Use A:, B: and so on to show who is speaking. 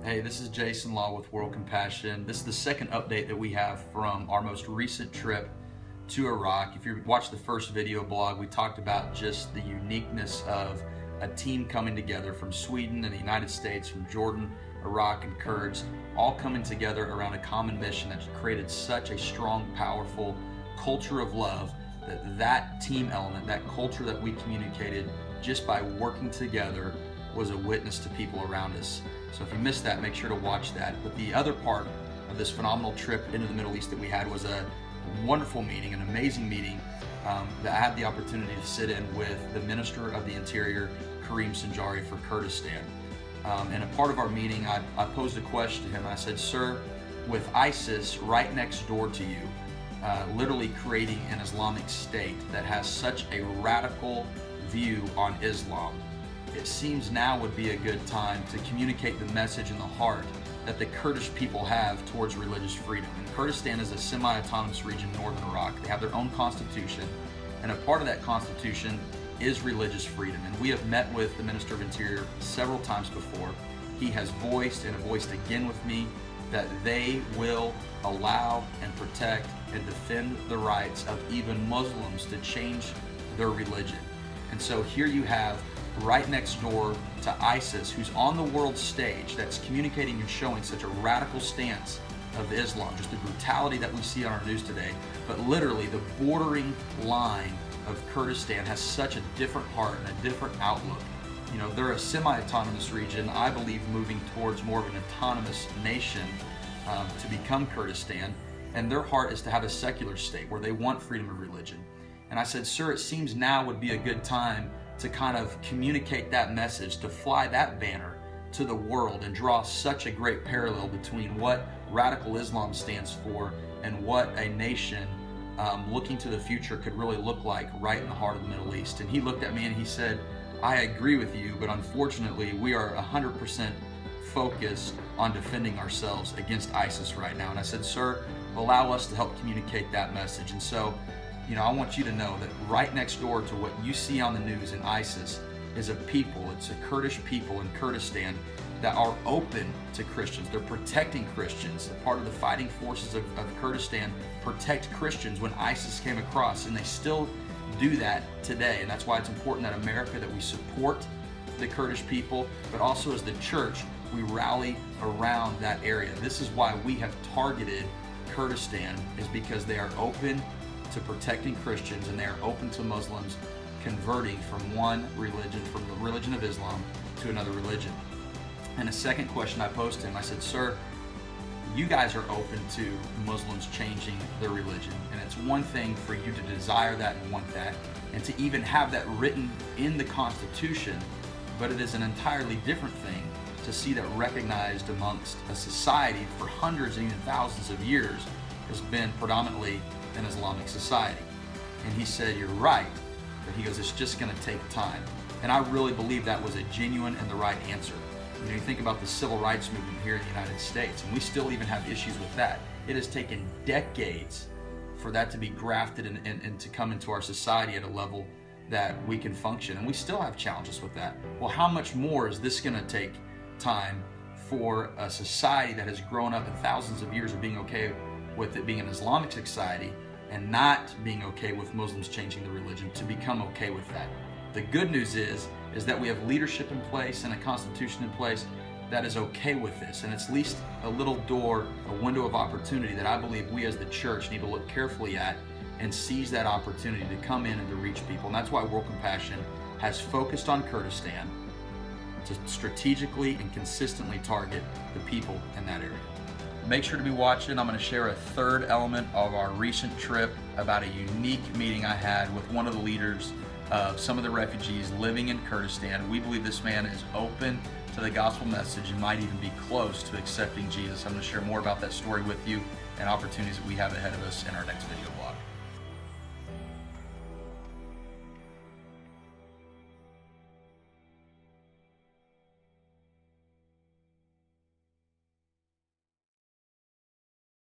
A: Hey, this is Jason Law with World Compassion. This is the second update that we have from our most recent trip to Iraq. If you watched the first video blog, we talked about just the uniqueness of a team coming together from Sweden and the United States, from Jordan, Iraq, and Kurds, all coming together around a common mission that's created such a strong, powerful culture of love that team element, that culture that we communicated just by working together, was a witness to people around us. So if you missed that, make sure to watch that. But the other part of this phenomenal trip into the Middle East that we had was a wonderful meeting, an amazing meeting that I had the opportunity to sit in with the Minister of the Interior, Kareem Sanjari, for Kurdistan. And a part of our meeting, I posed a question to him. I said, "Sir, with ISIS right next door to you, literally creating an Islamic state that has such a radical view on Islam, it seems now would be a good time to communicate the message in the heart that the Kurdish people have towards religious freedom." And Kurdistan is a semi-autonomous region in northern Iraq. They have their own constitution, and a part of that constitution is religious freedom. And we have met with the Minister of Interior several times before. He has voiced and voiced again with me that they will allow and protect and defend the rights of even Muslims to change their religion. And so here you have, right next door to ISIS, who's on the world stage, that's communicating and showing such a radical stance of Islam, just the brutality that we see on our news today. But literally the bordering line of Kurdistan has such a different heart and a different outlook. You know, they're a semi-autonomous region, I believe, moving towards more of an autonomous nation to become Kurdistan. And their heart is to have a secular state where they want freedom of religion. And I said, "Sir, it seems now would be a good time to kind of communicate that message, to fly that banner to the world and draw such a great parallel between what radical Islam stands for and what a nation looking to the future could really look like right in the heart of the Middle East." And he looked at me and he said, "I agree with you, but unfortunately we are 100% focused on defending ourselves against ISIS right now." And I said, "Sir, allow us to help communicate that message." And so, you know, I want you to know that right next door to what you see on the news in ISIS is a people, it's a Kurdish people in Kurdistan that are open to Christians. They're protecting Christians. A part of the fighting forces of Kurdistan protect Christians when ISIS came across, and they still do that today. And that's why it's important that America, that we support the Kurdish people, but also as the church, we rally around that area. This is why we have targeted Kurdistan, is because they are open to protecting Christians, and they are open to Muslims converting from one religion, from the religion of Islam, to another religion. And a second question I posed to him, I said, "Sir, you guys are open to Muslims changing their religion, and it's one thing for you to desire that and want that, and to even have that written in the Constitution, but it is an entirely different thing to see that recognized amongst a society for hundreds and even thousands of years has been predominantly an Islamic society." And he said, "You're right," but he goes, "It's just going to take time." And I really believe that was a genuine and the right answer. You know, you think about the civil rights movement here in the United States, and we still even have issues with that. It has taken decades for that to be grafted and to come into our society at a level that we can function, and we still have challenges with that. Well, how much more is this going to take time for a society that has grown up in thousands of years of being okay with it being an Islamic society and not being okay with Muslims changing the religion, to become okay with that? The good news is that we have leadership in place and a constitution in place that is okay with this, and it's at least a little door, a window of opportunity that I believe we as the church need to look carefully at and seize that opportunity to come in and to reach people. And that's why World Compassion has focused on Kurdistan, to strategically and consistently target the people in that area. Make sure to be watching. I'm going to share a third element of our recent trip about a unique meeting I had with one of the leaders of some of the refugees living in Kurdistan. We believe this man is open to the gospel message and might even be close to accepting Jesus. I'm going to share more about that story with you and opportunities that we have ahead of us in our next video blog.